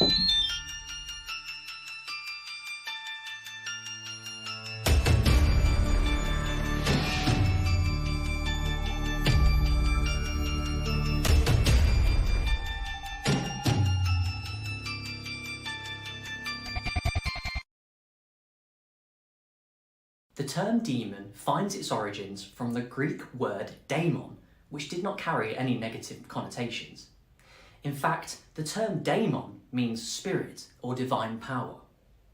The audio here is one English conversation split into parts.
The term demon finds its origins from the Greek word daemon, which did not carry any negative connotations. In fact, the term daemon means spirit or divine power.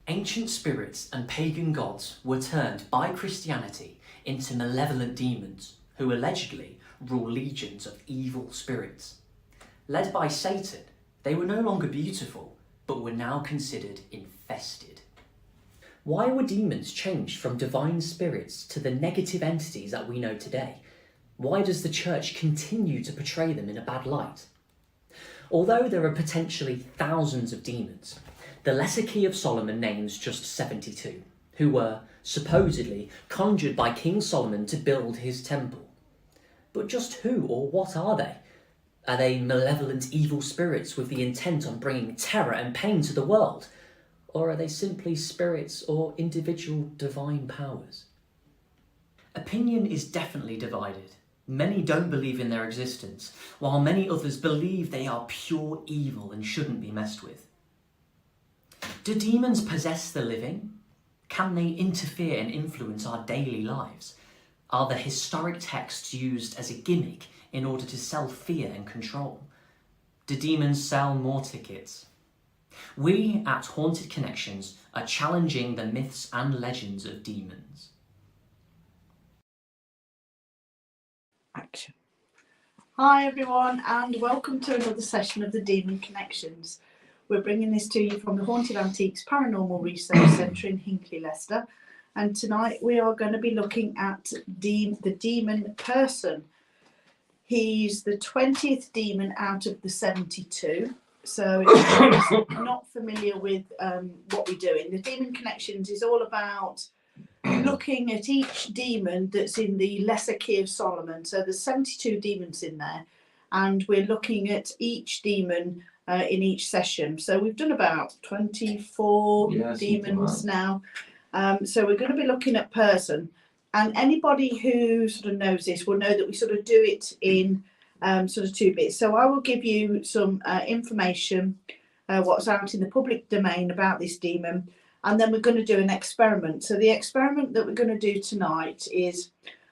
Ancient spirits and pagan gods were turned by Christianity into malevolent demons who allegedly rule legions of evil spirits. Led by Satan, they were no longer beautiful, but were now considered infested. Why were demons changed from divine spirits to the negative entities that we know today? Why does the church continue to portray them in a bad light? Although there are potentially thousands of demons, the Lesser Key of Solomon names just 72, who were supposedly conjured by King Solomon to build his temple. But just who or what are they? Are they malevolent evil spirits with the intent on bringing terror and pain to the world? Or are they simply spirits or individual divine powers? Opinion is definitely divided. Many don't believe in their existence, while many others believe they are pure evil and shouldn't be messed with. Do demons possess the living? Can they interfere and influence our daily lives? Are the historic texts used as a gimmick in order to sell fear and control? Do demons sell more tickets? We at Haunted Connections are challenging the myths and legends of demons. Action. Hi everyone, and welcome to another session of the Demon Connections. We're bringing this to you from the Haunted Antiques Paranormal Research Centre in Hinckley, Leicester, and tonight we are going to be looking at the demon person. He's the 20th demon out of the 72. So if you're not familiar with what we're doing, the Demon Connections is all about looking at each demon that's in the Lesser Key of Solomon. So there's 72 demons in there, and we're looking at each demon in each session. So we've done about 24 demons now. So we're going to be looking at person, and anybody who sort of knows this will know that we sort of do it in sort of two bits. So I will give you some information, what's out in the public domain about this demon, and then we're going to do an experiment. So the experiment that we're going to do tonight is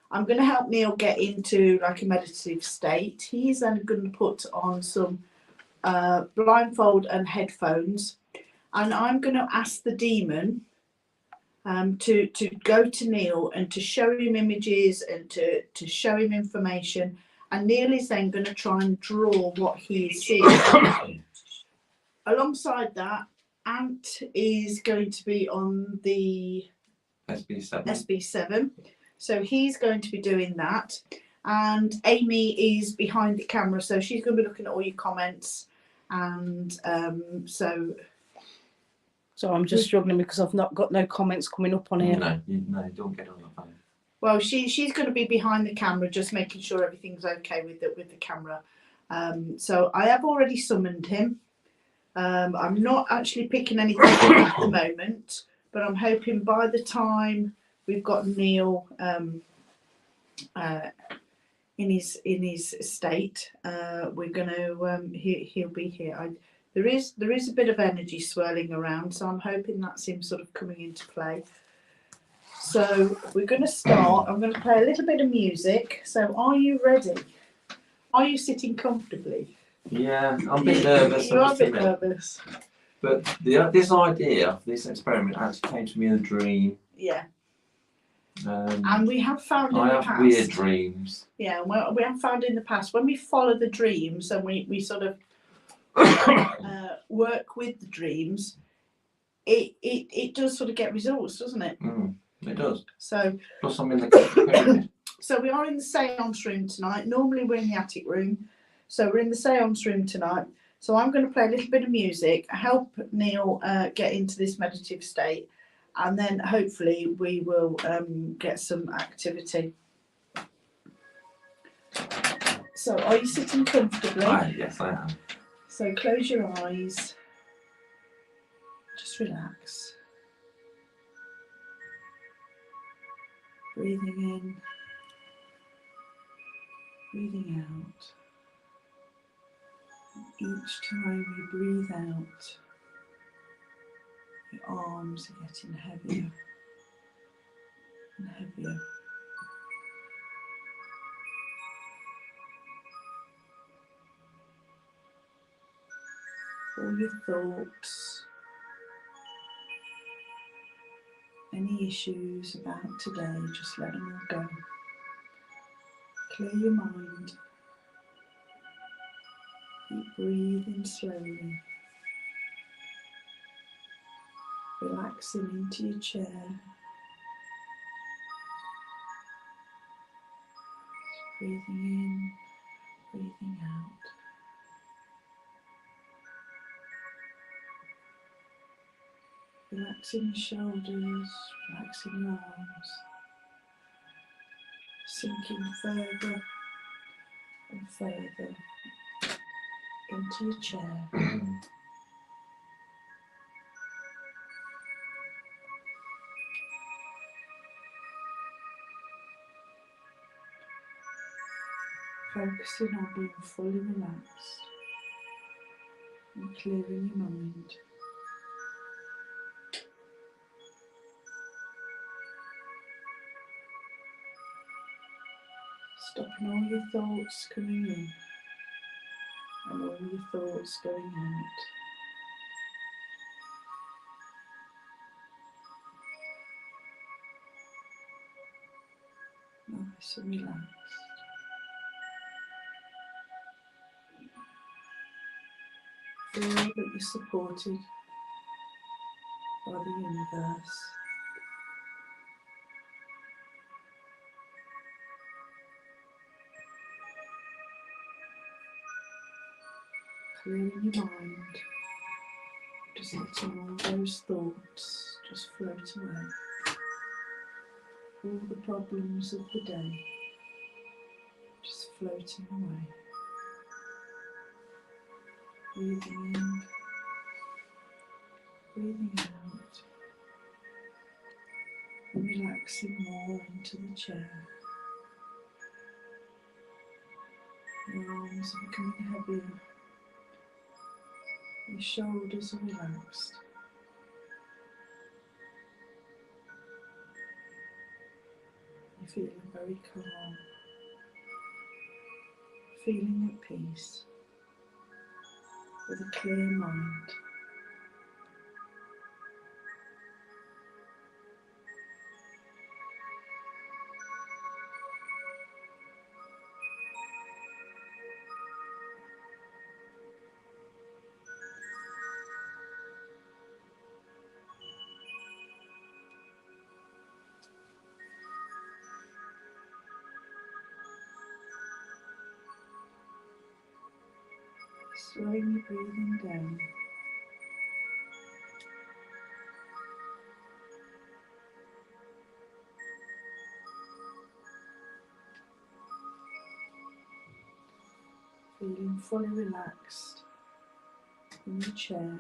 I'm going to help Neil get into like a meditative state. He's then going to put on some blindfold and headphones, and I'm going to ask the demon to go to Neil and to show him images and to show him information. And Neil is then going to try and draw what he is seeing. Alongside that, Ant is going to be on the SB7. So he's going to be doing that. And Amy is behind the camera, so she's going to be looking at all your comments. And so I'm just struggling because I've not got no comments coming up on here. No, don't get on the phone. Well, she's going to be behind the camera, just making sure everything's okay with the camera. So I have already summoned him. I'm not actually picking anything at the moment, but I'm hoping by the time we've got Neil in his state, we're going to he'll be here. There is a bit of energy swirling around, so I'm hoping that's him sort of coming into play. So we're going to start. I'm going to play a little bit of music. So are you ready? Are you sitting comfortably? Yeah, I'm a bit nervous. You are a bit nervous. But this idea, this experiment actually came to me in a dream. Yeah. And we have found in the past. I have weird dreams. Yeah, well, we have found in the past when we follow the dreams and we sort of work with the dreams, it does sort of get results, doesn't it? It does. So plus I'm in the so we are in the seance room tonight. Normally we're in the attic room, so we're in the seance room tonight. So I'm going to play a little bit of music, help Neil get into this meditative state, and then hopefully we will get some activity. So are you sitting comfortably? Yes, I am. So close your eyes Just relax. Breathing in, breathing out. Each time you breathe out, your arms are getting heavier and heavier. All your thoughts, any issues about today, just let them all go. Clear your mind. Keep breathing slowly. Relaxing into your chair. Breathing in, breathing out. Relaxing your shoulders, relaxing your arms. Sinking further and further into your chair. Focusing on being fully relaxed and clearing your mind. Stopping all your thoughts coming in and all your thoughts going out. Nice and relaxed. Feel that you're supported by the universe. Clearing your mind, just letting all those thoughts just float away. All the problems of the day just floating away. Breathing in, breathing out, and relaxing more into the chair. Your arms are becoming heavier. Your shoulders are relaxed. You're feeling very calm, feeling at peace, with a clear mind. Slowly breathing down. Feeling fully relaxed in the chair.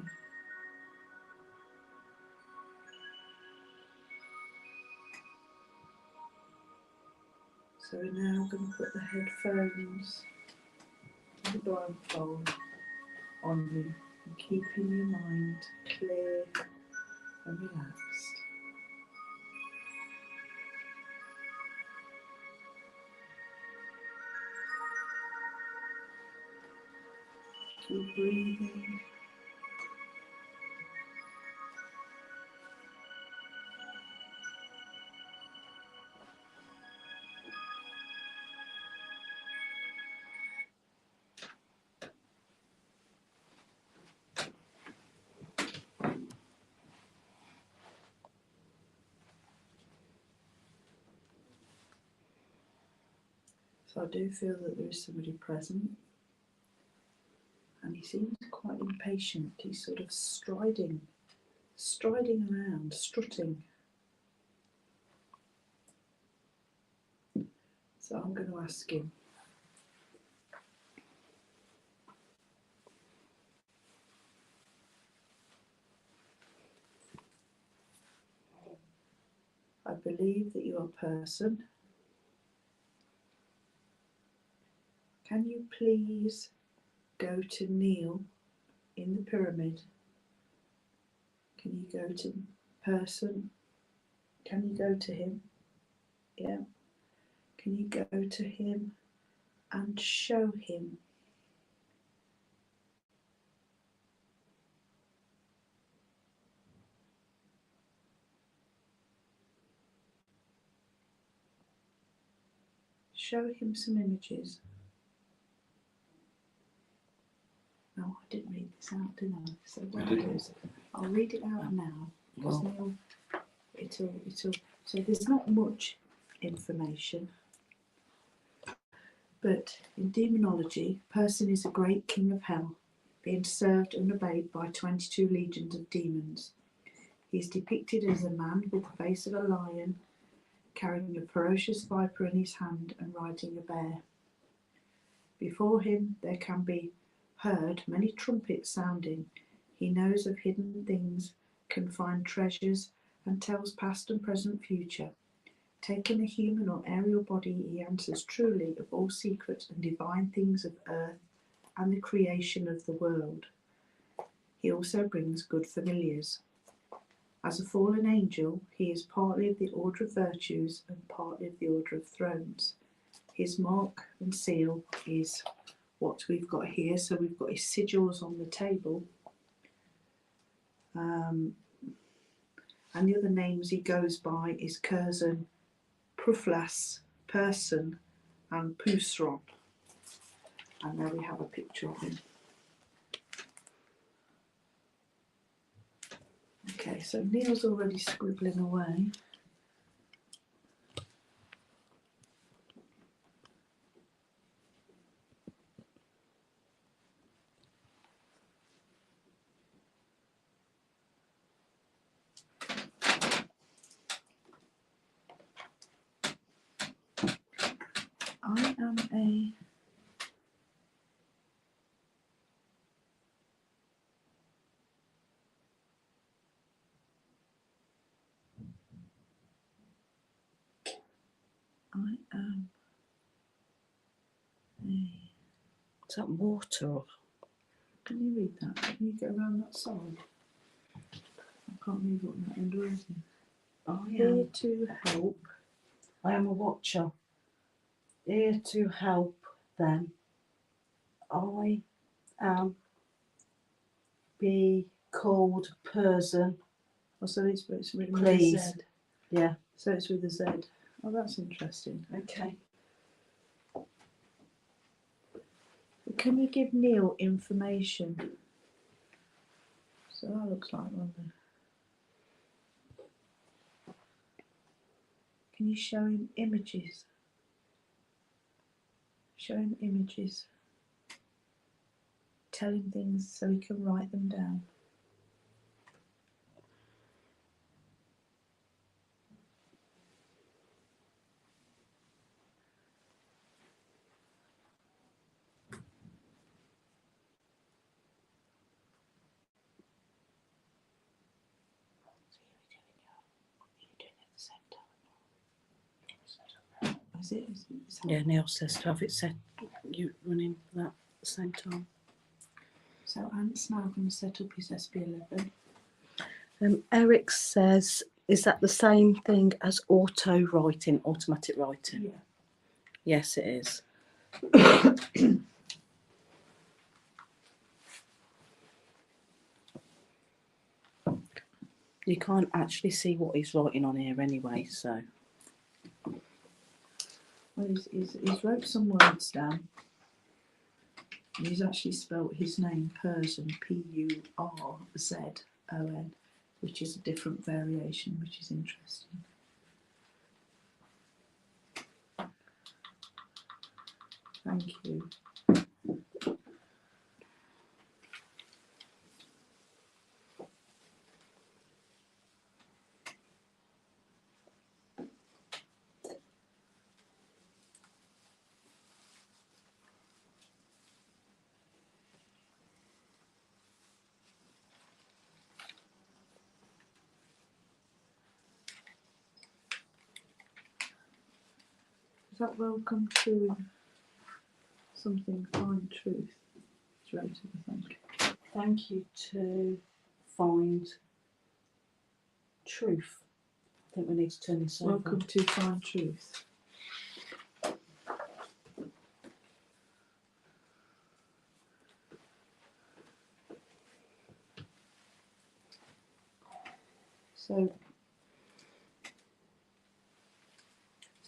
So we're now going to put the headphones and the blindfold on you, and keeping your mind clear and relaxed. Keep breathing. So I do feel that there is somebody present, and he seems quite impatient. He's sort of striding around, strutting. So I'm going to ask him. believe that you're a person. Can you please go to Neil in the pyramid? Can you go to person? Can you go to him? Yeah. Can you go to him and show him? Show him some images. No, I didn't read this out, did I? So what I'll do is I'll read it out now. Because Neil, it'll. So there's not much information. But in demonology, Person is a great king of hell, being served and obeyed by 22 legions of demons. He is depicted as a man with the face of a lion, carrying a ferocious viper in his hand and riding a bear. Before him there can be heard many trumpets sounding. He knows of hidden things, can find treasures, and tells past and present future. Taking a human or aerial body, he answers truly of all secret and divine things of earth and the creation of the world. He also brings good familiars. As a fallen angel, he is partly of the order of virtues and partly of the order of thrones. His mark and seal is what we've got here. So we've got his sigils on the table. And the other names he goes by is Curzon, Pruflas, Person, and Pusron. And there we have a picture of him. Okay, so Neil's already scribbling away. I am a Is that water? Can you read that? Can you go around that side? I can't read what that end is. Here to help. I am a watcher. Here to help them. I am be called person. Oh, so it's written Please. with a Z. Yeah. So it's with a Z. Oh, that's interesting. Okay. Can you give Neil information? So that looks like one there. Can you show him images? Show him images. Tell him things so he can write them down. Is it? Yeah, Neil says to have it set. You running that at the same time. So Ant's now going to set up his SB11. Eric says, is that the same thing as auto writing, automatic writing? Yeah. Yes, it is. You can't actually see what he's writing on here anyway, so. Well, he's wrote some words down. And he's actually spelt his name Person, P-U-R-Z-O-N, which is a different variation, which is interesting. Thank you. Is that welcome to something, find truth? It's wrote it, I think. Thank you to find truth. I think we need to turn this over. Welcome to find truth. So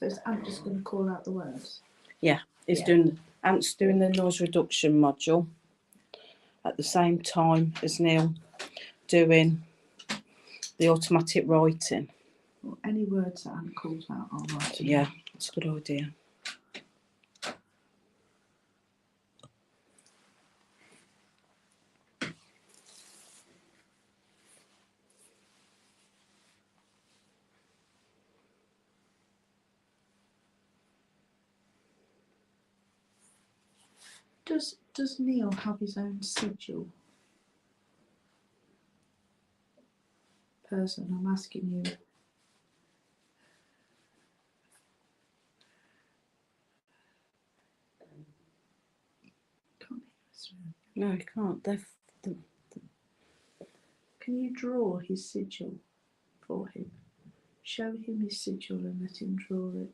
is Ant just going to call out the words? Is Yeah. Ant's doing the noise reduction module at the same time as Neil doing the automatic writing. Or any words that Ant calls out, I'll write them. Yeah, it's a good idea. Does Neil have his own sigil? Person, I'm asking you. Can't hear us. No, you can't. Can you draw his sigil for him? Show him his sigil and let him draw it.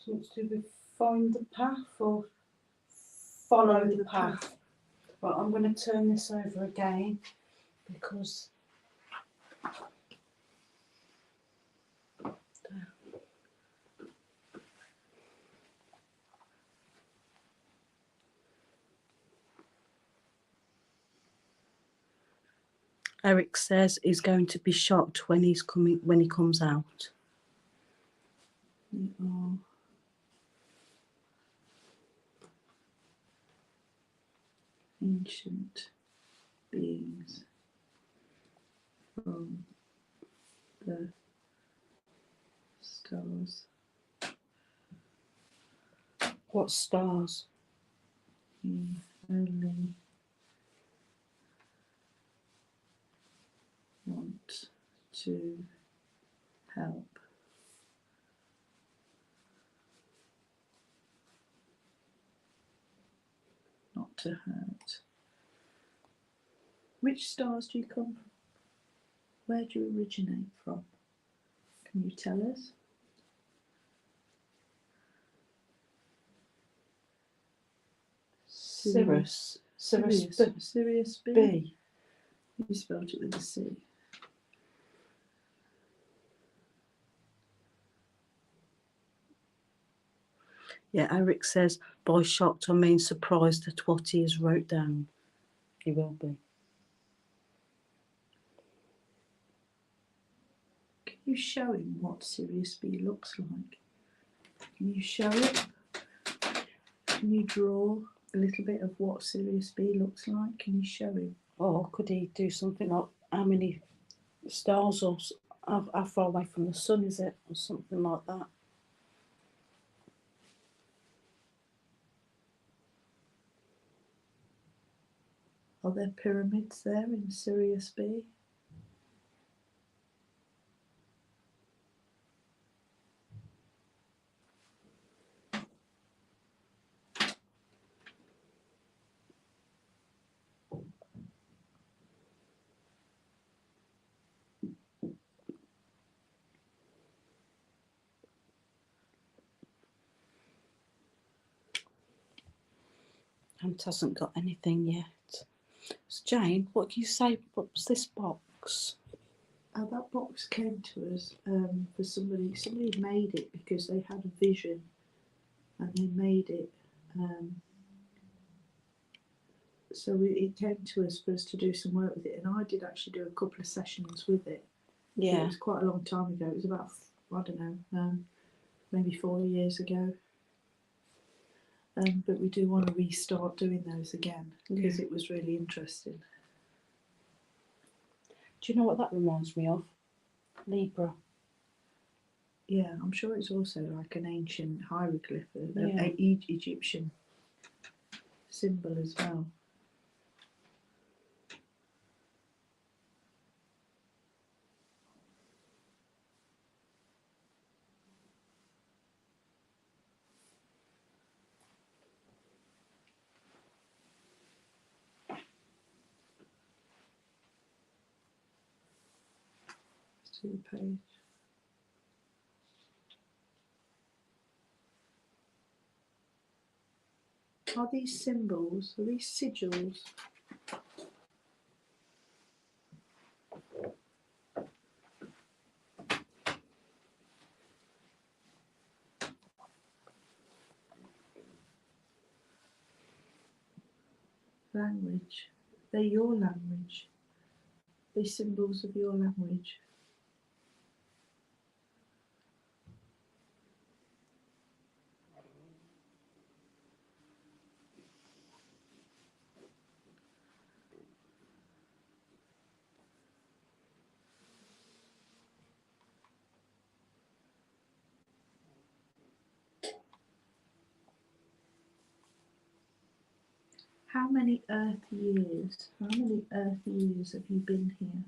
Something to do with find the path or follow the path. Right, I'm going to turn this over again because Eric says he's going to be shocked when he comes out. You are ancient beings from the stars. What stars? You only want to help. Not to hurt. Which stars do you come from? Where do you originate from? Can you tell us? Sirius. Sirius B. B. You spelled it with a C. Yeah, Eric says, by shocked I mean surprised at what he has wrote down. He will be. Can you show him what Sirius B looks like? Can you show it? Can you draw a little bit of what Sirius B looks like? Can you show him? Or could he do something like how many stars or how far away from the sun is it? Or something like that. Are there pyramids there in Sirius B? Ant hasn't got anything yet. So Jane, what can you say? What was this box? That box came to us for somebody. Somebody made it because they had a vision, and they made it So it came to us for us to do some work with it, and I did actually do a couple of sessions with it. It Yeah. was quite a long time ago. It was about, I don't know, maybe 4 years ago. But we do want to restart doing those again because it was really interesting. Do you know what that reminds me of? Libra. Yeah, I'm sure it's also like an ancient hieroglyph, Yeah. Egyptian symbol as well. To the page. Are these symbols? Are these sigils? Language. They're your language. They're symbols of your language. How many Earth years? How many Earth years have you been here?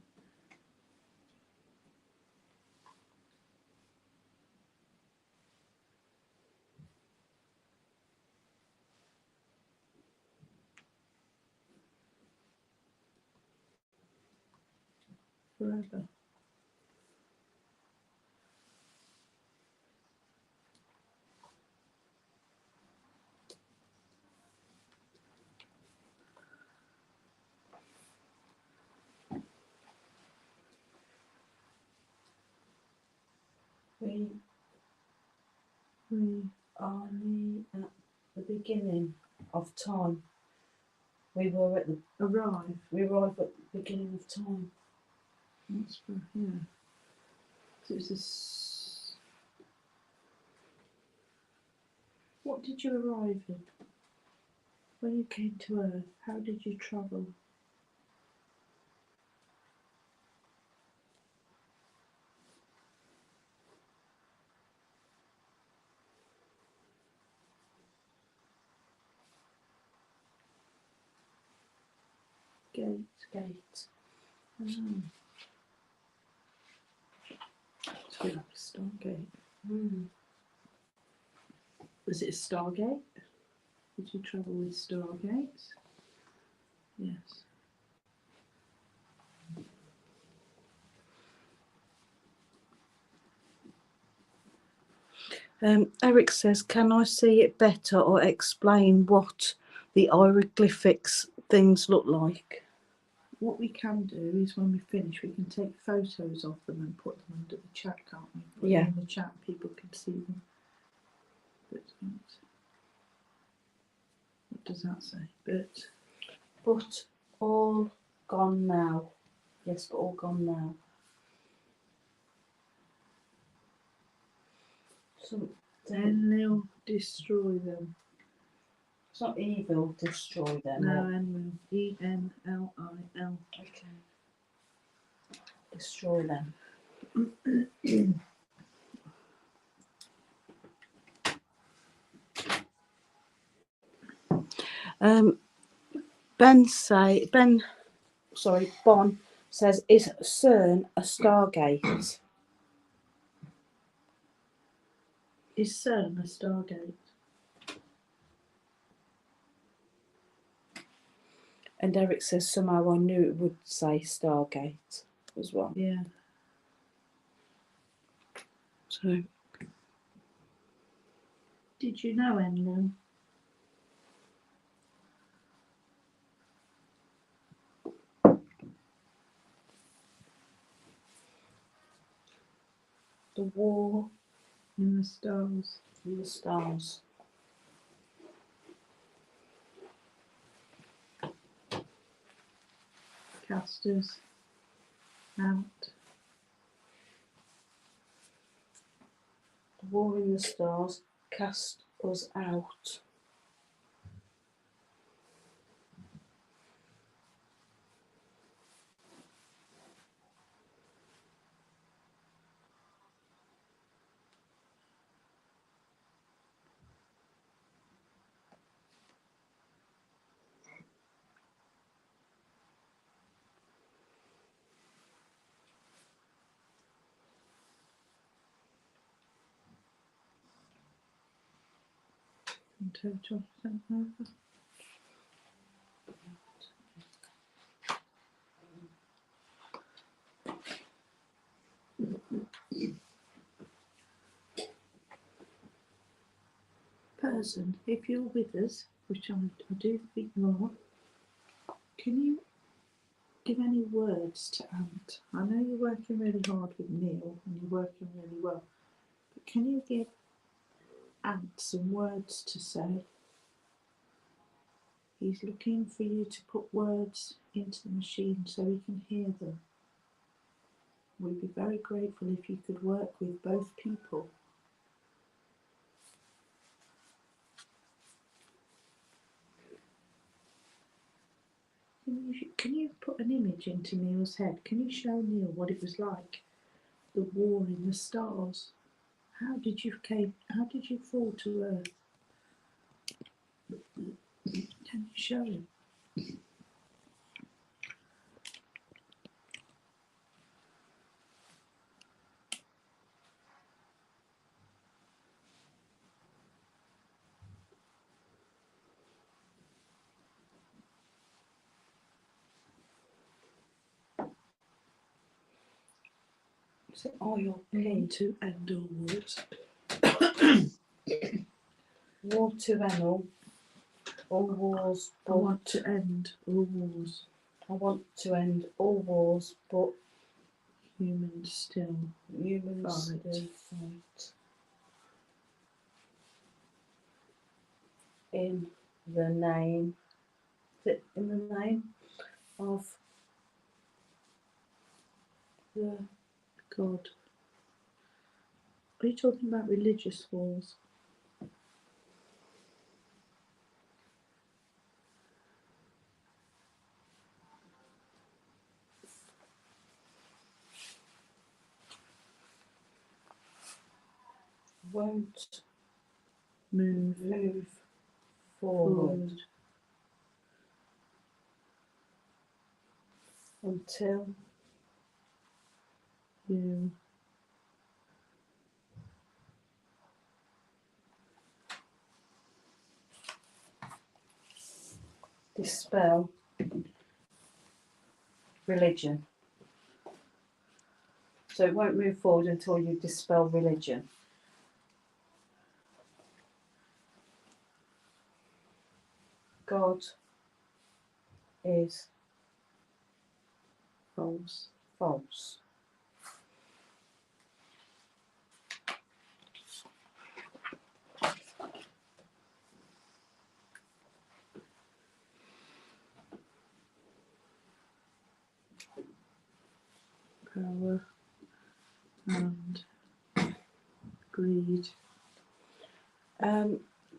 Forever. We We are at the beginning of time. We were at the arrive. we arrived at the beginning of time. That's for, yeah. So it's this. What did you arrive in? When you came to Earth, how did you travel? Gate. Oh. It's a bit like a Stargate. Was it a Stargate? Did you travel with Stargates? Yes. Eric says, can I see it better or explain what the hieroglyphics things look like? What we can do is when we finish, we can take photos of them and put them under the chat, can't we? Put Yeah. them in the chat, people can see them. But what does that say? But all gone now. Yes, but all gone now. So Enlil, destroy them. it's not evil, destroy them. No, or- Enlil. E-N-L-I-L. Okay. Destroy them. Bon says, is CERN a Stargate? Is CERN a Stargate? And Eric says, somehow I knew it would say Stargate as well. Yeah. So, Did you know Enlil? the war In the stars. in the stars. Cast us out. The War in the Stars cast us out. In total, sent over. Person, if you're with us, which I do think you are, can you give any words to Ant? I know you're working really hard with Neil and you're working really well, but can you give Ant some words to say? He's looking for you to put words into the machine so he can hear them. We'd be very grateful if you could work with both people. Can you put an image into Neil's head? Can you show Neil what it was like? The war in the stars. How did you fall to Earth? Can you show him? Is it oil P? To end all wars. War to end all wars, I but want to end all wars. I want to end all wars, but Humans still. humans Fight. still fight. In the name, in the name of the God. Are you talking about religious wars? won't Move move forward until you dispel religion. So it won't move forward until you dispel religion. God is false. false. Power and greed.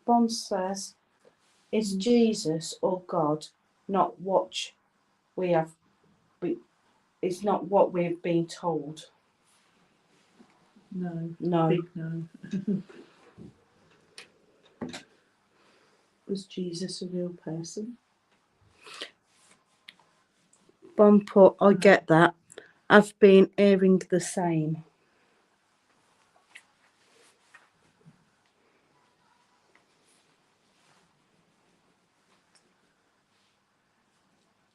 Bond says, is Jesus or God not what we have? It's not what we've been told. No. No. Big no. Was Jesus a real person? Bond put, I get that. I've been hearing the same.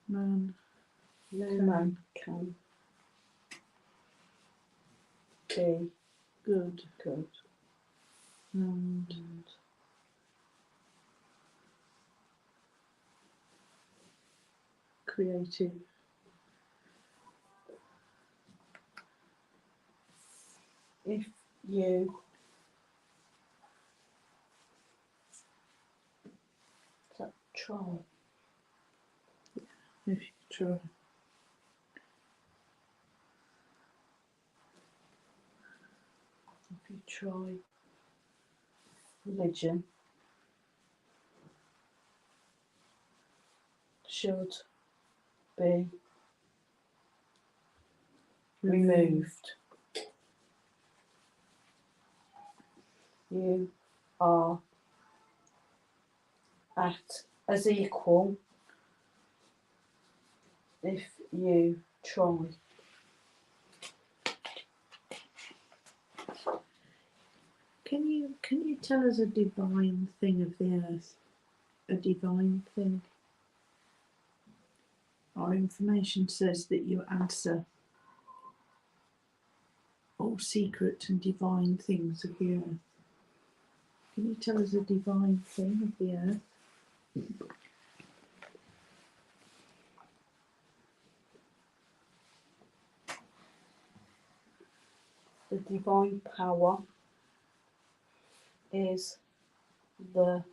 Man. No Can. man can be Good. good. And creative. If you try. If you try. If you try religion, should be removed. You are as equal if you try. Can you tell us a divine thing of the earth? A divine thing. Our information says that you answer all secret and divine things of the earth. Can you tell us a divine thing of the earth? The divine power is the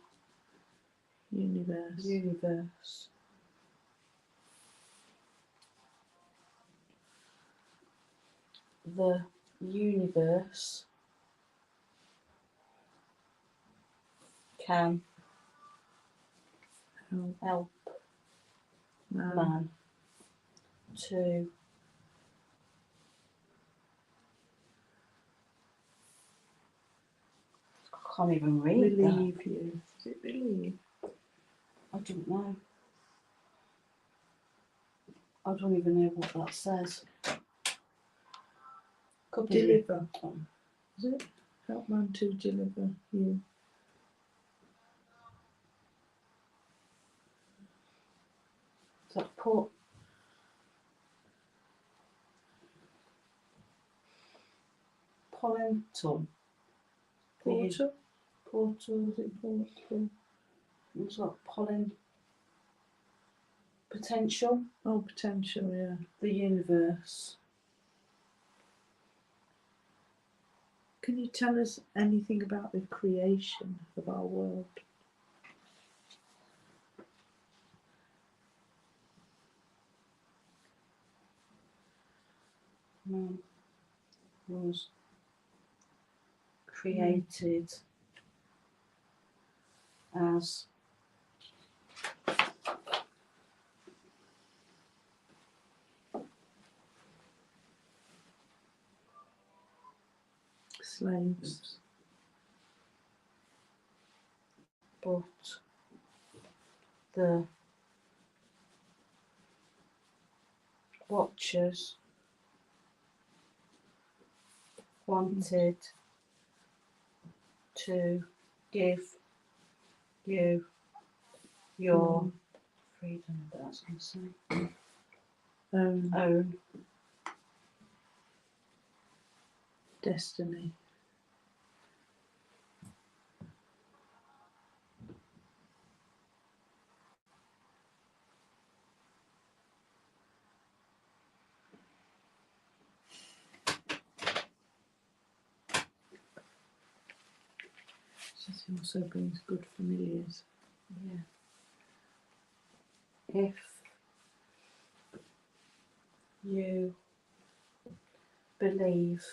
Universe. The universe can help man to I can't even read Relieve that. you. Is it relieve? I don't know. I don't even know what that says. Could be Deliver. Is it? Help man to deliver you. So put Polentum. Portal? Portal. Is it portal? It's like pollen. Potential. Oh, potential, yeah. The universe. Can you tell us anything about the creation of our world? Man was created as Slaves. but the Watchers wanted to give you your freedom, that's what I'm saying. Own Destiny. It also brings good familiars. Yeah. If you believe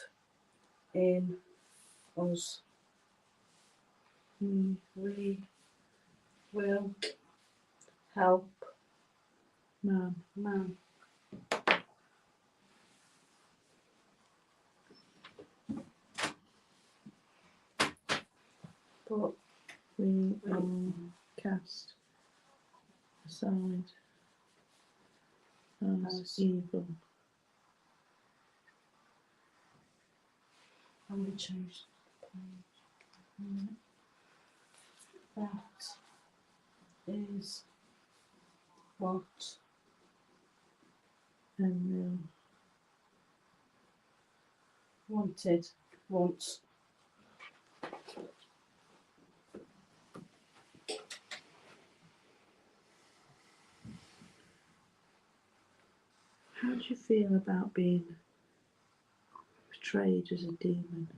in us, we will help Man. But We are cast aside as evil. and we change the page. That is what And wants. how do you feel about being portrayed as a demon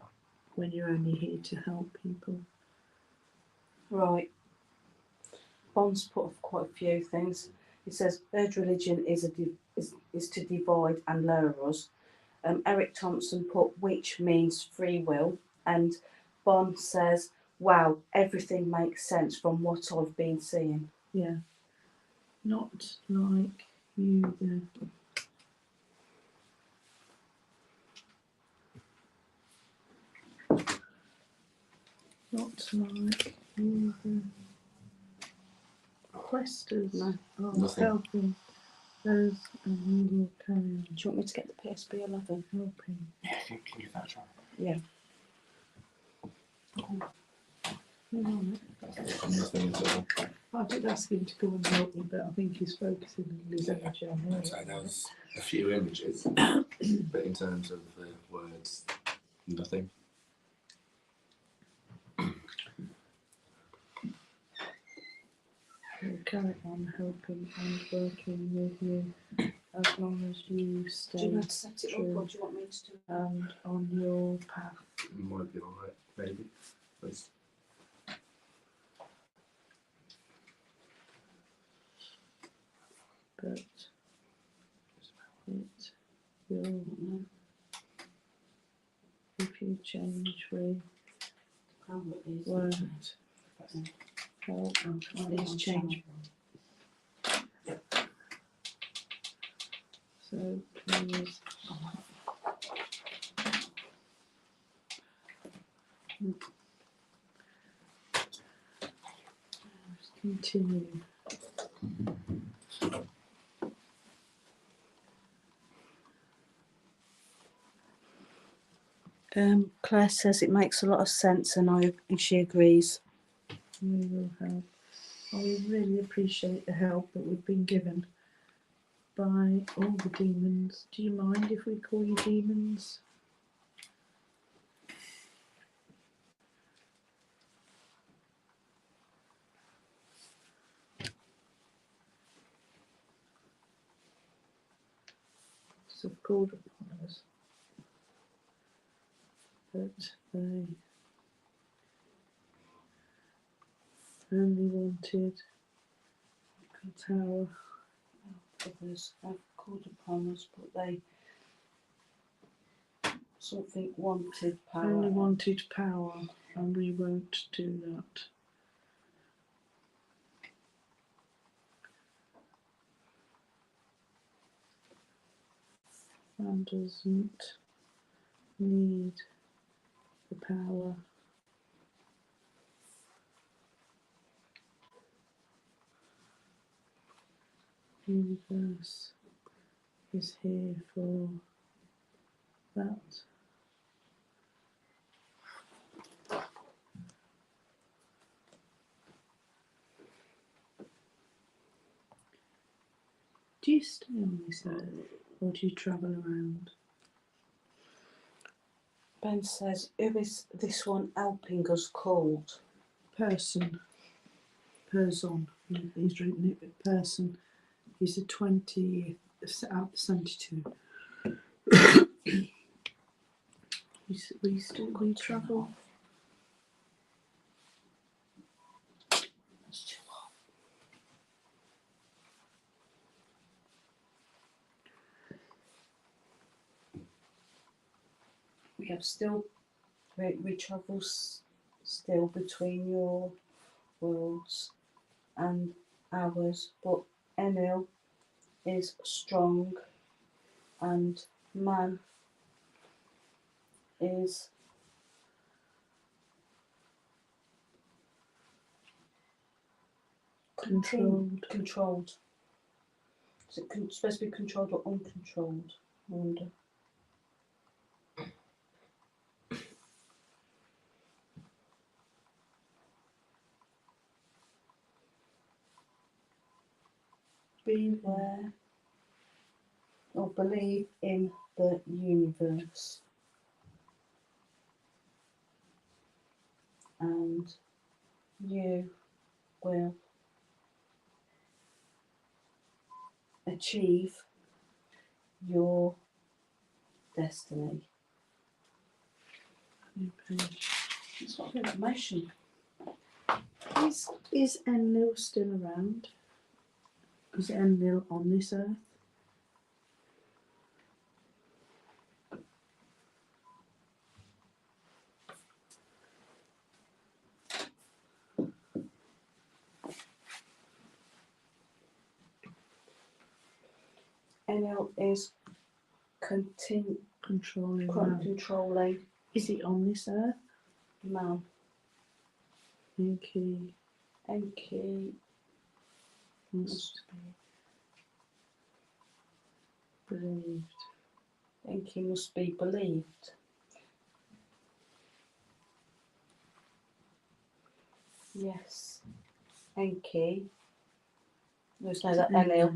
when you're only here to help people? Right. Bond's put up quite a few things. He says urge religion is to divide and lower us. Eric Thompson put which means free will And Bon says, wow, everything makes sense from what I've been seeing. Yeah. Not like you the not like you the questers No. are Nothing. helping those and you will carry on Do you want me to get the PSB 11? helping. Yeah, can you give that a try? Yeah. Hang on. Nothing at all. I did ask him to come and help me, but I think he's focusing his energy on her. So there was a few images, but in terms of the words, nothing. We'll carry on helping and working with you as long as you Do stay you know how to set it up, true or do you want me to do it? and on your path. Might be alright, maybe. Let's- But it will, if you change, we Oh, it is. won't help. Please change. So please. Let's continue. Claire says it makes a lot of sense, and she agrees. We will help. I really appreciate the help that we've been given by all the demons. Do you mind if we call you demons? So called upon us, but they only wanted a tower. Others have called upon us, but they something wanted power. Only wanted power, and we won't do that. Man doesn't need the power. The universe is here for that. Do you stay on this earth or do you travel around? Ben says, who is this one helping us called? Person. He's written it with person. He's a 20 out of 72. we travel. It's too hot. We have still, we travel still between your worlds and ours, but Emil is strong and man is controlled. Is it supposed to be controlled or uncontrolled? I wonder. Beware or believe in the universe, and you will achieve your destiny. New page. It's got a bit of information. Is Enlil still around? Is Enlil on this earth? NL is Controlling man. controlling Is it on this earth? man. Enki Enki must be believed. Enki must be believed. Yes. Enki. There's no that Enlil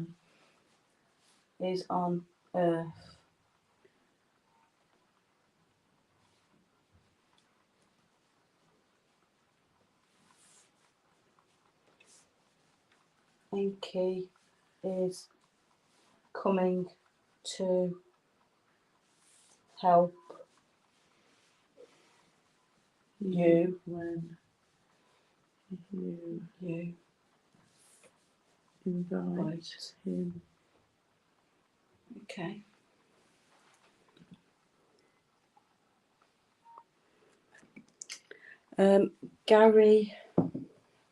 is on Earth. Enki is coming to help you. When you invite Right. him. Okay. Gary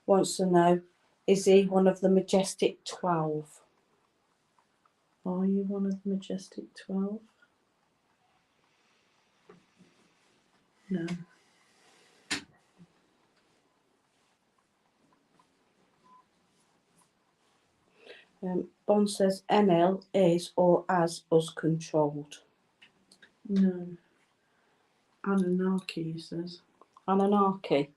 wants to know, is he one of the Majestic 12? Are you one of the Majestic 12? No. Bond says NL is or as us controlled. No. Anunnaki, he says. Anunnaki.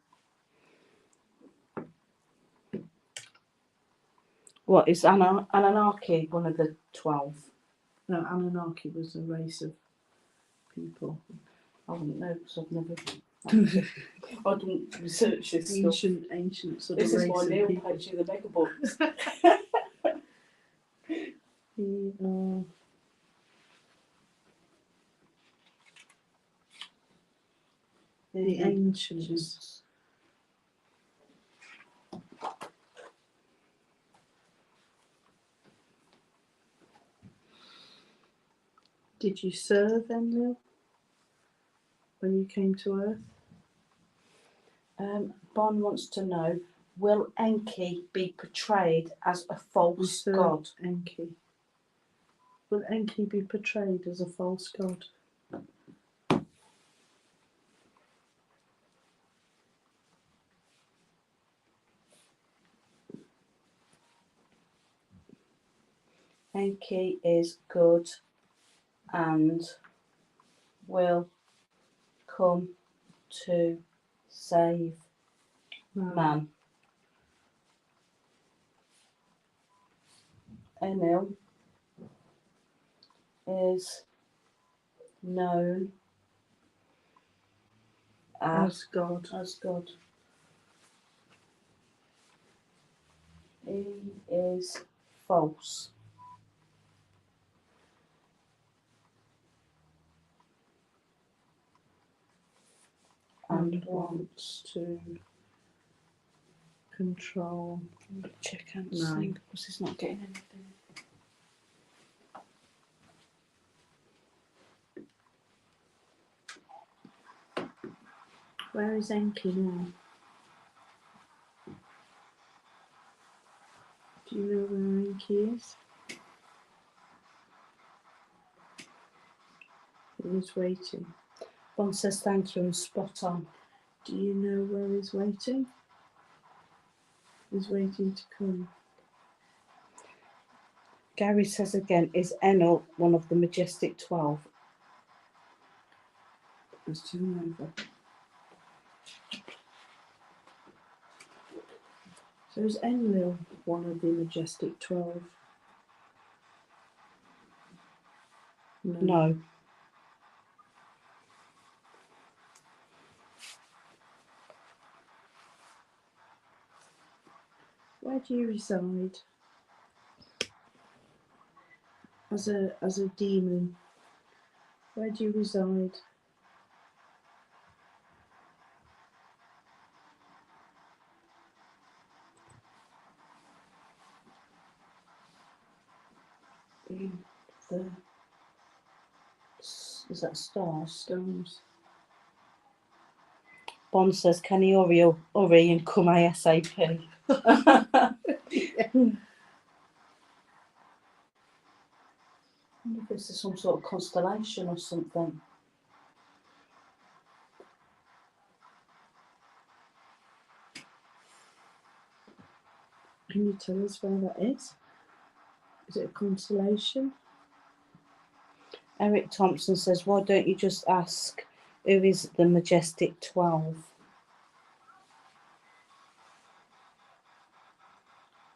What is Anunnaki one of the 12? No, Anunnaki was a race of people. I wouldn't know because I've never. I didn't research this stuff. Ancient sort This of is race why of Neil people. pays you the mega books. The ancients. Did you serve Enlil when you came to Earth? Bon wants to know, will Enki be portrayed as a We false served god? Enki. Will Enki be portrayed as a false god? Enki is good and will come to save man. Enlil is known As God. as God. He is false. And wants to control. Check out No. thing because he's not getting anything. Where is Enki now? Do you know where Enki is? He is waiting. Bon says thank you and spot on. Do you know where he's waiting? He's waiting to come. Gary says again, is Enel one of the Majestic 12? Let's turn over. So is Enlil one of the Majestic 12? No. Where do you reside? As a demon, where do you reside? In the is that stars? Stones. Bon says, can he hurry and come ASAP? if it's some sort of constellation or something. Can you tell us where that is? Is it a constellation? Eric Thompson says, why don't you just ask who is the Majestic 12?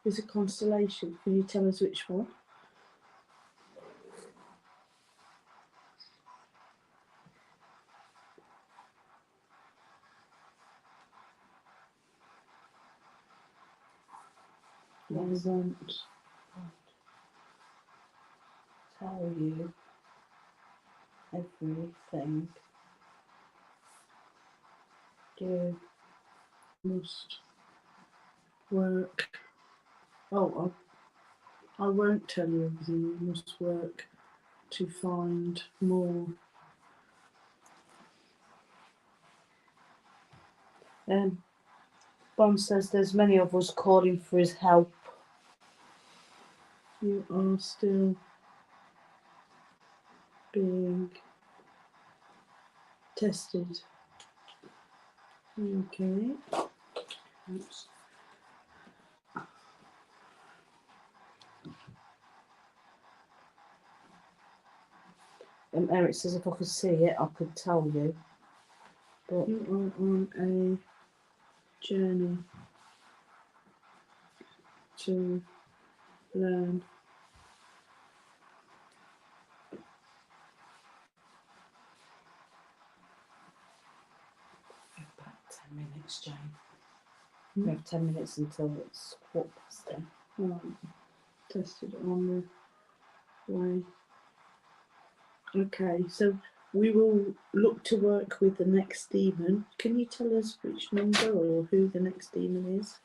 Is a constellation? Can you tell us which one? I won't Tell you everything. You must work. Oh, I won't tell you everything. You must work to find more. Bond says there's many of us calling for his help. You are still being tested. Okay. Oops. Eric says if I could see it, I could tell you. But You are on a journey to learn. about 10 minutes, Jane. We have 10 minutes until it's 10:15. Right. Tested on the way. Okay, so we will look to work with the next demon. Can you tell us which number or who the next demon is?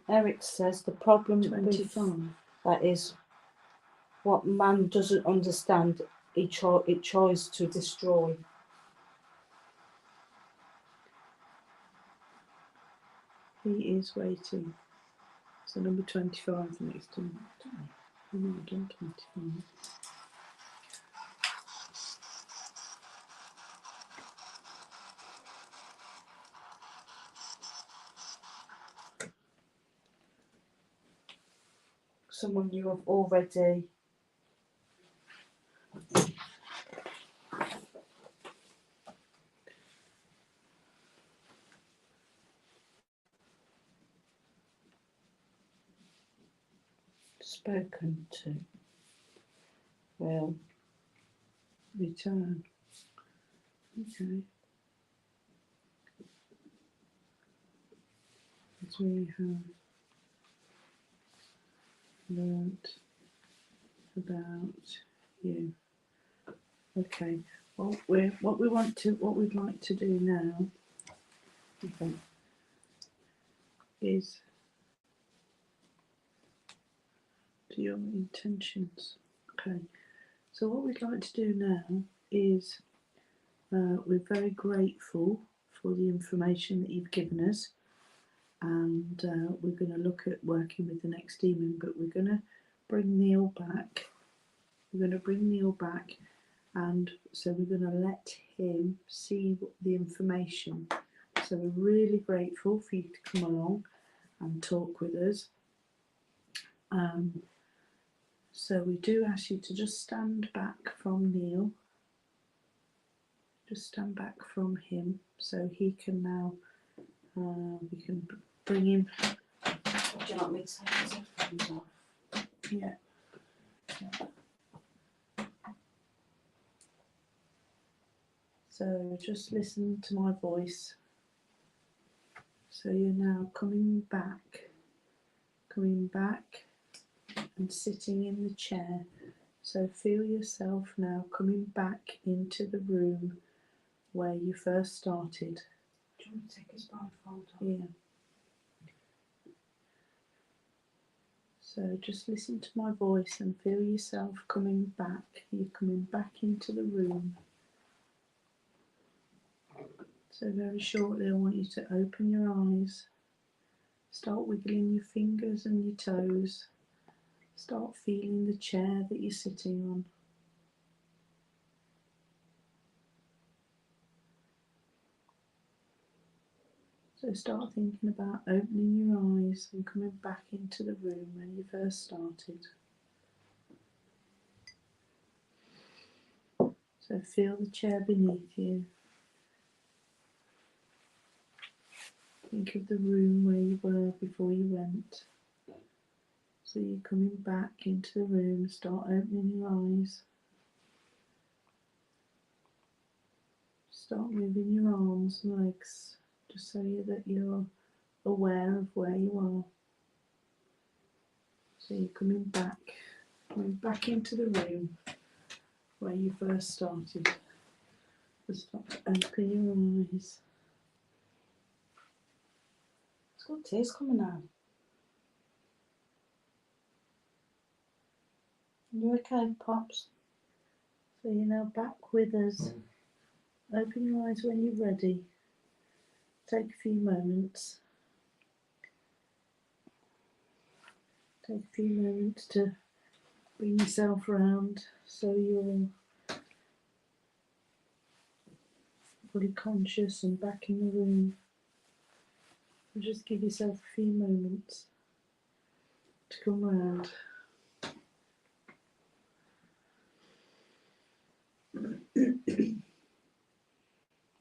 Eric says the problem with 25. that is what man doesn't understand, it tries to destroy. He is waiting. So number 25 next to him. I've not done 25. Someone you have already spoken to will Return. Okay. As we have learnt about you. Okay. Well, what we'd like to do now is to your intentions. Okay. So what we'd like to do now is we're very grateful for the information that you've given us, and we're going to look at working with the next demon, but we're going to bring Neil back. We're going to bring Neil back, and so we're going to let him see the information. So we're really grateful for you to come along and talk with us. So we do ask you to just stand back from Neil. Just stand back from him so he can now, we can bring him. Would you like me to take his headphones off? Yeah. So just listen to my voice. So you're now coming back and sitting in the chair. So feel yourself now coming back into the room where you first started. Do you want me to take his blindfold off? Yeah. So just listen to my voice and feel yourself coming back. You're coming back into the room. So very shortly I want you to open your eyes. Start wiggling your fingers and your toes. Start feeling the chair that you're sitting on. So start thinking about opening your eyes and coming back into the room when you first started. So feel the chair beneath you. Think of the room where you were before you went. So you're coming back into the room, start opening your eyes. Start moving your arms and legs, just so that you're aware of where you are. So you're coming back into the room where you first started. Just start to open your eyes. It's got tears coming out. You okay, Pops? So you're now back with us. Open your eyes when you're ready. Take a few moments. Take a few moments to bring yourself round so you're fully conscious and back in the room. And just give yourself a few moments to come round.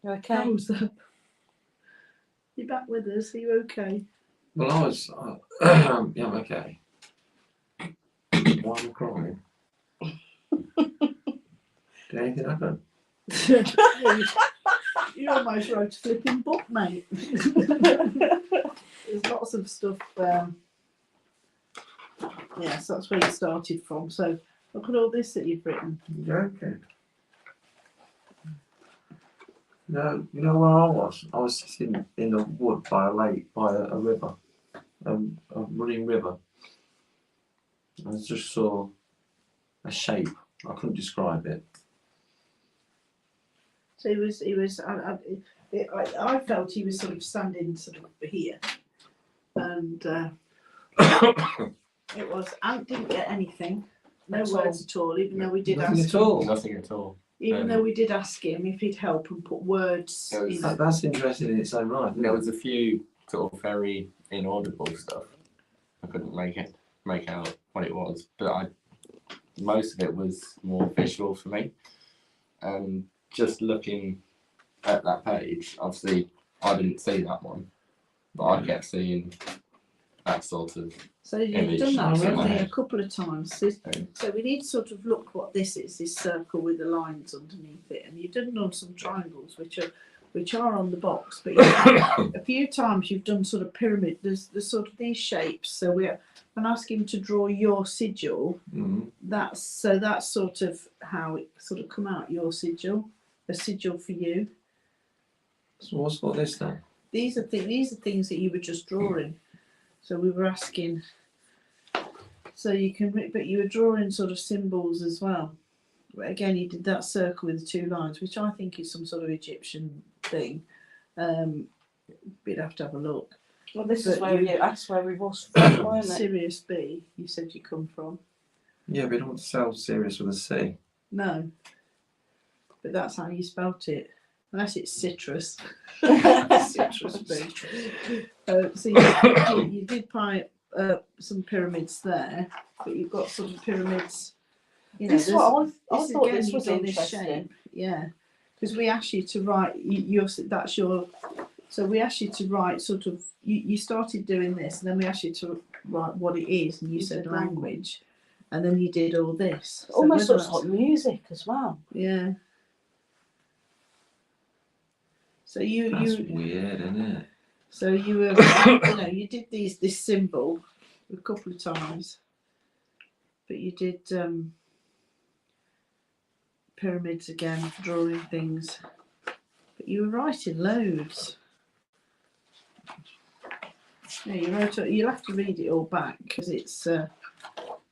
You okay? How's that? You're back with us. Are you okay? Well, I was. Yeah, I'm okay. Why am I crying? Did anything happen? You almost wrote a flipping book, mate. There's lots of stuff. Yes, that's where you started from. So look at all this that you've written. Yeah, okay. No, you know where I was? I was sitting in a wood by a lake, by a river, a running river. I just saw a shape. I couldn't describe it. So he was. I felt he was sort of standing sort of here, and it was. Ant didn't get anything. No At words at all, even though we did Nothing ask at all. him. Nothing at all. Even though we did ask him if he'd help and put words. It was- in. That's interesting in its own right. Isn't There it? was a few sort of very inaudible stuff. I couldn't make out what it was, but most of it was more visual for me. And just looking at that page, obviously I didn't see that one, but I kept seeing that sort of. So you've image done that in for my me a head. couple of times. So we need to sort of look what this is, this circle with the lines underneath it. And you've done some triangles which are on the box, but a few times you've done sort of pyramid. There's sort of these shapes. So when I ask him to draw your sigil, that's sort of how it sort of come out, your sigil, a sigil for you. So what's got this then? These are things that you were just drawing. So we were asking. So you can, but you were drawing sort of symbols as well. But again, you did that circle with the two lines, which I think is some sort of Egyptian thing. We'd have to have a look. Well, this But is where that's where we was from, weren't it? Sirius B, you said you come from. Yeah, but you don't spell Sirius with a C. No, but that's how you spelt it, unless it's citrus. Citrus B. So you did some pyramids there, but you've got some pyramids. You know, This is what I thought again, this you've was done this interesting. shape. Yeah, because we asked you to write. That's your. So we asked you to write sort of. You started doing this, and then we asked you to write what it is, and you said language, and then you did all this. So Almost whether looks like music as well. yeah. So That's you weird, isn't it? so you were you did this symbol a couple of times, but you did pyramids again, drawing things, but you were writing loads. Yeah, you wrote. You'll have to read it all back because it's.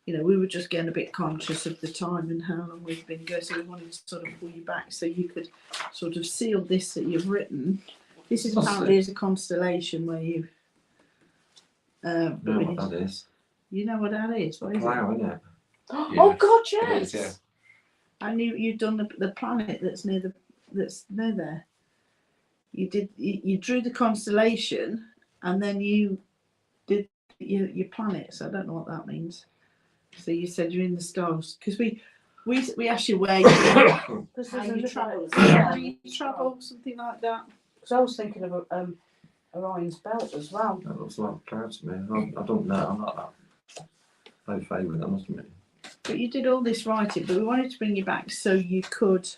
We were just getting a bit conscious of the time and how long we've been going, so we wanted to sort of pull you back so you could sort of seal this that you've written. This is apparently is a constellation where you. Know what that is? You know what that is? What is it? Wow, isn't it? Oh God, It yes. is, yeah. I knew you'd done the planet that's near there. you drew the constellation, and then you did your planets. I don't know what that means. So you said you're in the stars because we asked you where you how you travel. How you travel, something like that. Because I was thinking of Orion's belt as well. That looks like a cloud to me. I don't know. I'm not that very favourite, I must admit. But you did all this writing, but we wanted to bring you back so you could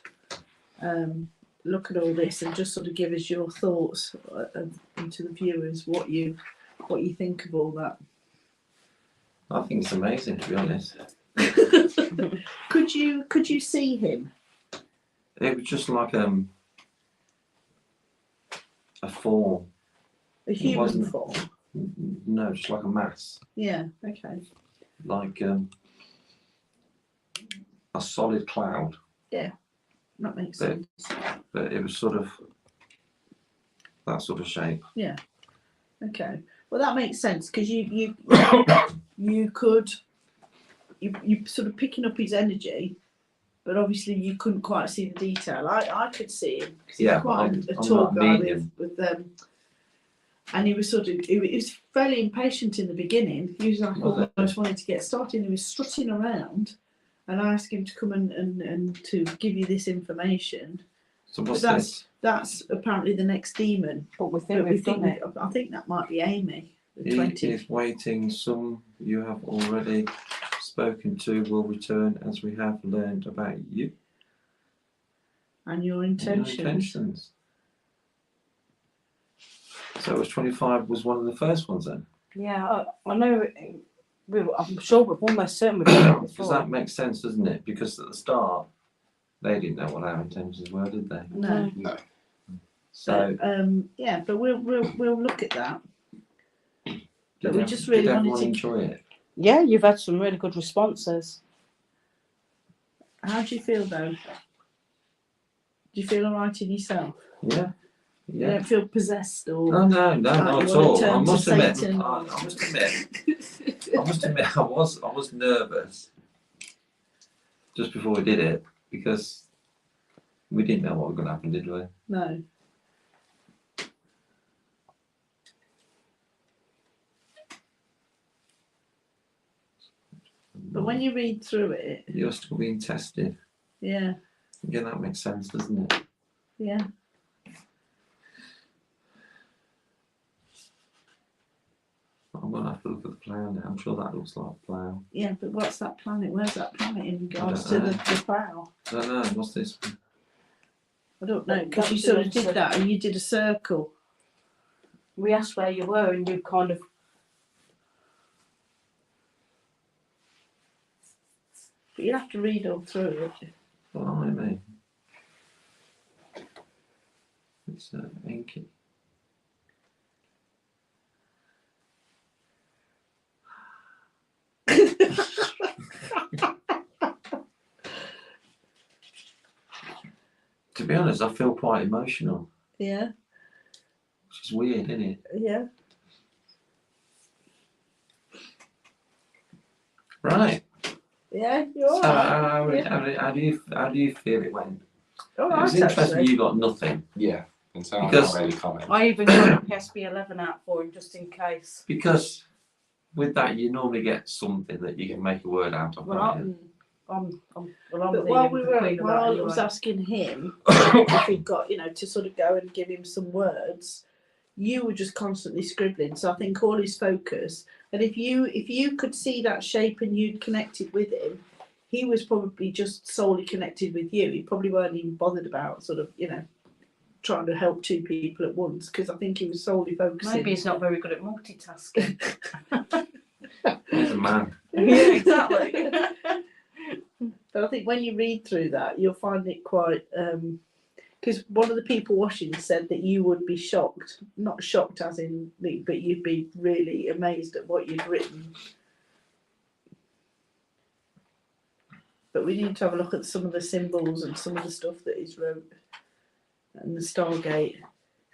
look at all this and just sort of give us your thoughts and to the viewers what you think of all that. I think it's amazing, to be honest. Could you see him? It was just like a form. A human wasn't- form? No, just like a mass. Yeah, okay. Like a solid cloud. That makes But- sense. But it was sort of that sort of shape. Okay. Well, that makes sense because you could you sort of picking up his energy, but obviously you couldn't quite see the detail. I could see him because he's Yeah, but quite I'm a tall not guy medium. with and he was sort of he was fairly impatient in the beginning. He was like Was it? almost wanting to get started. He was strutting around, and I asked him to come and to give you this information. So what's But this? That's apparently the next demon. But we think But we we've done think it. I think that might be Amy, the He 20. is waiting. Some you have already spoken to will return as we have learned about you And your and your intentions. intentions. So it was 25 was one of the first ones then? Yeah, I know. I'm sure we've almost certain we've done it Because before. that makes sense, doesn't it? Because at the start, they didn't know what our intentions were, did they? No. No. So Yeah, but we'll look at that. But we did just really did wanted everyone to- enjoy it? Yeah, you've had some really good responses. How do you feel though? Do you feel alright in yourself? Yeah. You Yeah. don't feel possessed or No, like not you at wanna all. turn I to must admit, Satan I or- must admit, I was nervous just before we did it because we didn't know what was going to happen, did we? No. But when you read through it, You're still being tested. yeah, Yeah, that makes sense, doesn't it? yeah. I'm going to have to look at the plough now. I'm sure that looks like a plough. Yeah, but what's that planet? Where's that planet in regards to don't the know. plough? I don't know. What's this? I don't know, because That you was sort the of did answer. that and you did a circle. We asked where you were, and you kind of. But you have to read all through it. Blimey. It's inky. To be honest, I feel quite emotional, Yeah, which is weird, isn't it? yeah. Right. Yeah, you're So alright. how do you feel it went? It was Alright, interesting. actually. You got nothing Yeah. And so Because- I can't really comment. I even got a PSB 11 out for him just in case. because with that you normally get something that you can make a word out of. Well, can't you? I'm But while I was asking him if he'd got, to sort of go and give him some words, you were just constantly scribbling. So I think all his focus, and if you could see that shape and you'd connected with him, he was probably just solely connected with you. He probably weren't even bothered about sort of, trying to help two people at once, because I think he was solely focusing. Maybe he's not very good at multitasking. He's a man. Yeah, exactly. But I think when you read through that, you'll find it quite. Because one of the people watching said that you would be shocked, not shocked as in, but you'd be really amazed at what you'd written. But we need to have a look at some of the symbols and some of the stuff that he's wrote, and the Stargate.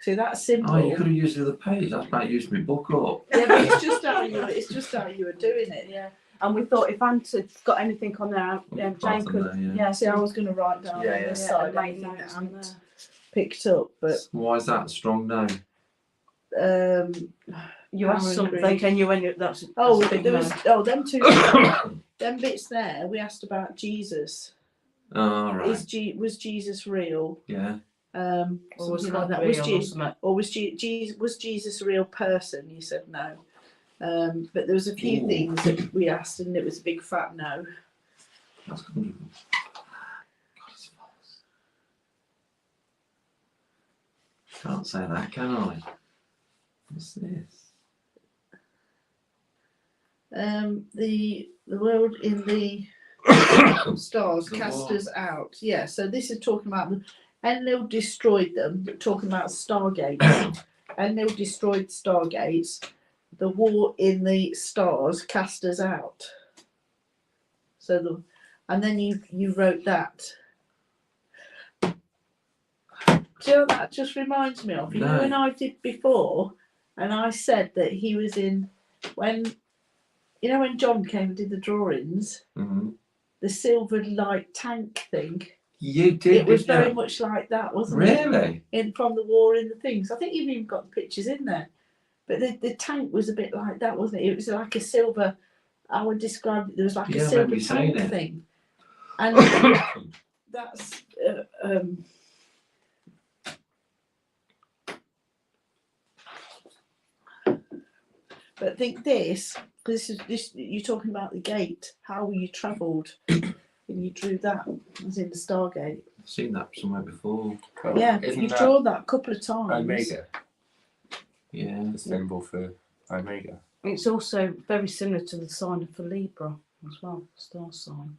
See that symbol? Oh, you could have used the other page. That's about used my book up. Yeah, but it's just how you were doing it. Yeah. And we thought if Anta's got anything on there, We'll Jane put could. them there, yeah. Yeah, See, I was going to wite down Yeah, on yeah. this side amazing anything that notes on Ant picked up, but Why is that a strong no? You Power asked and something greed. and you went, that's oh, a big there no. was them two, them bits there. We asked about Jesus. Oh, right. Was Jesus real? Yeah. Or was Something God like that. real Was or Jesus, something? or was Jesus a real person? You said no. But there was a few Ooh. things that we asked, and it was a big fat no. That's good. God, it's false. Can't say that, can I? What's this? The world in the stars The cast what? us out. Yeah, so this is talking about Enlil destroyed them, talking about Stargates. Enlil destroyed Stargates. The war in the stars cast us out. So and then you wrote that. Do you know what that just reminds me of? You know No. when I did before, and I said that he was in when John came and did the drawings, Mm-hmm. the silvered light tank thing. You did. It was didn't very you? much like that, wasn't it? Really? From the war in the things. I think you've even got the pictures in there. But the tank was a bit like that, wasn't it? It was like a silver. I would describe it. There was like Yeah, a I silver remember you saying tank it. thing, and that's. But think this you're talking about the gate, how you travelled, and you drew that as in the Stargate. I've seen that somewhere before. But Yeah, isn't you've that drawn that a couple of times. Omega, Yeah. the symbol for Omega? It's also very similar to the sign for Libra as well, star sign.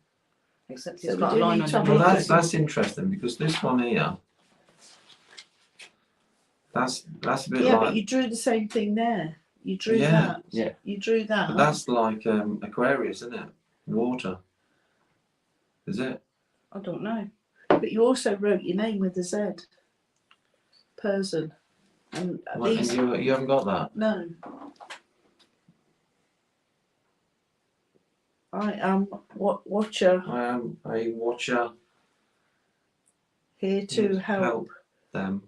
Except So it's we got a do line need to have Well, a underneath. that's interesting because this one here, that's a bit Yeah, like. but you drew the same thing there. You drew Yeah, that. yeah. You drew that. But that's like Aquarius, isn't it? Water. Is it? I don't know. But you also wrote your name with a Z. Person. And Well, these. and you haven't got that. No. I am watcher I am a watcher. here to help. Them.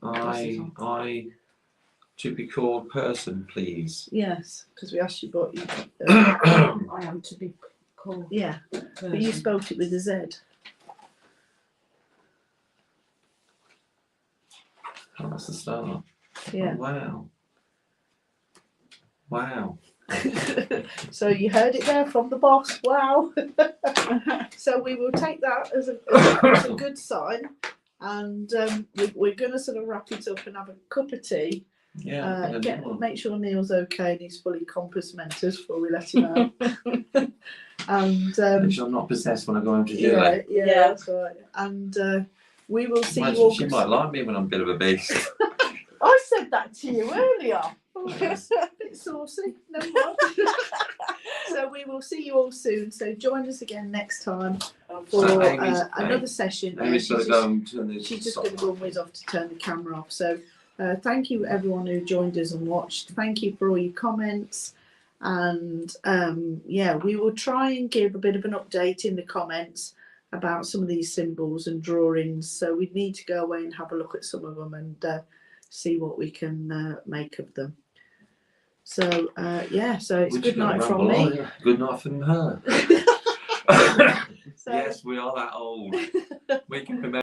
I to be called person, please. Yes, because we asked you what you. I am to be called. Yeah, but you spelt it with a Z. Oh, that's the start. Yeah. Oh, wow. Wow. So you heard it there from the boss. Wow. So we will take that as a good sign, and we're going to sort of wrap it up and have a cup of tea. Yeah. Make sure Neil's okay and he's fully compass mentis before we let him out. And Make sure I'm not possessed when I go home to Julie. yeah, that's right. And we will see you all. She might like me when I'm a bit of a beast. I said that to you earlier. It's a bit saucy. Never mind. So we will see you all soon. So join us again next time for So Amy's- another session. Amy's got to go and turn this. She's just going to go and whiz off to turn the camera off. So thank you everyone who joined us and watched. Thank you for all your comments. And we will try and give a bit of an update in the comments about some of these symbols and drawings. So we need to go away and have a look at some of them and see what we can make of them. So so it's good night from me. Good night from her. So, Yes, we are that old. We can remember.